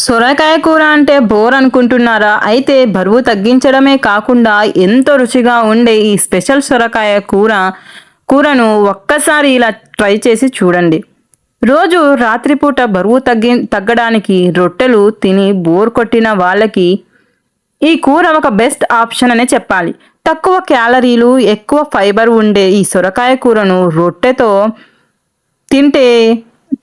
సొరకాయ కూర అంటే బోర్ అనుకుంటున్నారా? అయితే బరువు తగ్గించడమే కాకుండా ఎంతో రుచిగా ఉండే ఈ స్పెషల్ సొరకాయ కూరను ఒక్కసారి ఇలా ట్రై చేసి చూడండి. రోజు రాత్రిపూట బరువు తగ్గడానికి రొట్టెలు తిని బోర్ కొట్టిన వాళ్ళకి ఈ కూర ఒక బెస్ట్ ఆప్షన్ అనే చెప్పాలి. తక్కువ క్యాలరీలు, ఎక్కువ ఫైబర్ ఉండే ఈ సొరకాయ కూరను రొట్టెతో తింటే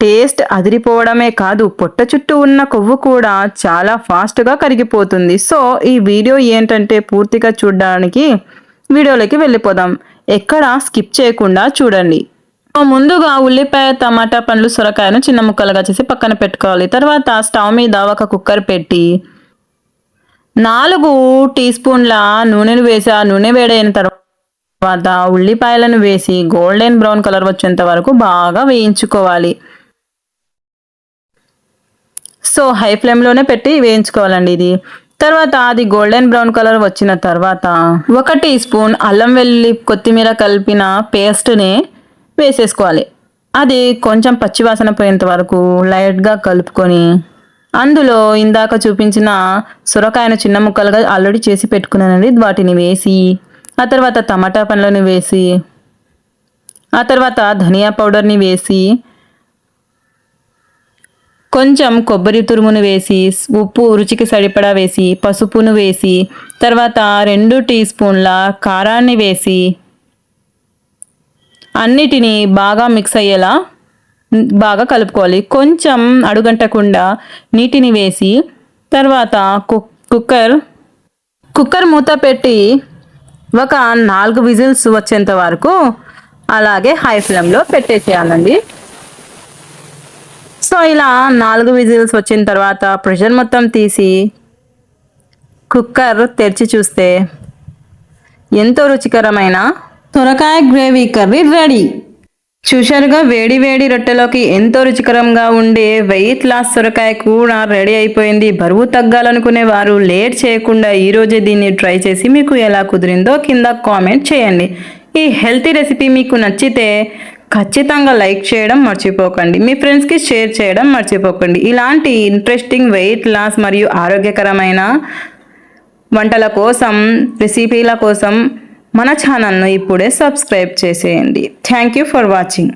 టేస్ట్ అదిరిపోవడమే కాదు, పొట్ట చుట్టూ ఉన్న కొవ్వు కూడా చాలా ఫాస్ట్గా కరిగిపోతుంది. సో ఈ వీడియో ఏంటంటే పూర్తిగా చూడడానికి వీడియోలోకి వెళ్ళిపోదాం. ఎక్కడ స్కిప్ చేయకుండా చూడండి. ముందుగా ఉల్లిపాయ, టమాటా పండ్లు, సొరకాయను చిన్న ముక్కలుగా చేసి పక్కన పెట్టుకోవాలి. తర్వాత స్టవ్ మీద ఒక కుక్కర్ పెట్టి 4 టీ స్పూన్ల నూనెను వేసి ఆ నూనె వేడైన తర్వాత ఉల్లిపాయలను వేసి గోల్డెన్ బ్రౌన్ కలర్ వచ్చేంత వరకు బాగా వేయించుకోవాలి. సో హై ఫ్లేమ్లోనే పెట్టి వేయించుకోవాలండి ఇది. తర్వాత అది గోల్డెన్ బ్రౌన్ కలర్ వచ్చిన తర్వాత 1 టీ స్పూన్ అల్లం వెల్లుల్లి కొత్తిమీర కలిపిన పేస్ట్ని వేసేసుకోవాలి. అది కొంచెం పచ్చివాసన పోయేంత వరకు లైట్గా కలుపుకొని అందులో ఇందాక చూపించిన సొరకాయను చిన్న ముక్కలుగా ఆల్రెడీ చేసి పెట్టుకున్నానండి, వాటిని వేసి ఆ తర్వాత టమాటా పండ్లను వేసి ఆ తర్వాత ధనియా పౌడర్ని వేసి కొంచెం కొబ్బరి తురుమును వేసి ఉప్పు రుచికి సరిపడా వేసి పసుపును వేసి తర్వాత 2 టీ స్పూన్ల కారాన్ని వేసి అన్నిటినీ బాగా మిక్స్ అయ్యేలా బాగా కలుపుకోవాలి. కొంచెం అడుగంటకుండా నీటిని వేసి తర్వాత కుక్కర్ మూత పెట్టి ఒక 4 విజిల్స్ వచ్చేంత వరకు అలాగే హై ఫ్లేమ్లో పెట్టేసేయాలండి. సో ఇలా 4 విజిల్స్ వచ్చిన తర్వాత ప్రెషర్ మొత్తం తీసి కుక్కర్ తెరిచి చూస్తే ఎంతో రుచికరమైన సొరకాయ గ్రేవీ కర్రీ రెడీ. చూశారుగా, వేడి వేడి రొట్టెలోకి ఎంతో రుచికరంగా ఉండే వెయిట్ లాస్ సొరకాయ కూర రెడీ అయిపోయింది. బరువు తగ్గాలనుకునే వారు లేట్ చేయకుండా ఈరోజే దీన్ని ట్రై చేసి మీకు ఎలా కుదిరిందో కింద కామెంట్ చేయండి. ఈ హెల్తీ రెసిపీ మీకు నచ్చితే ఖచ్చితంగా లైక్ చేయడం మర్చిపోకండి. మీ ఫ్రెండ్స్కి షేర్ చేయడం మర్చిపోకండి. ఇలాంటి ఇంట్రెస్టింగ్ వెయిట్ లాస్ మరియు ఆరోగ్యకరమైన వంటల కోసం, రెసిపీల కోసం మన ఛానల్ను ఇప్పుడే సబ్స్క్రైబ్ చేసేయండి. Thank you for watching.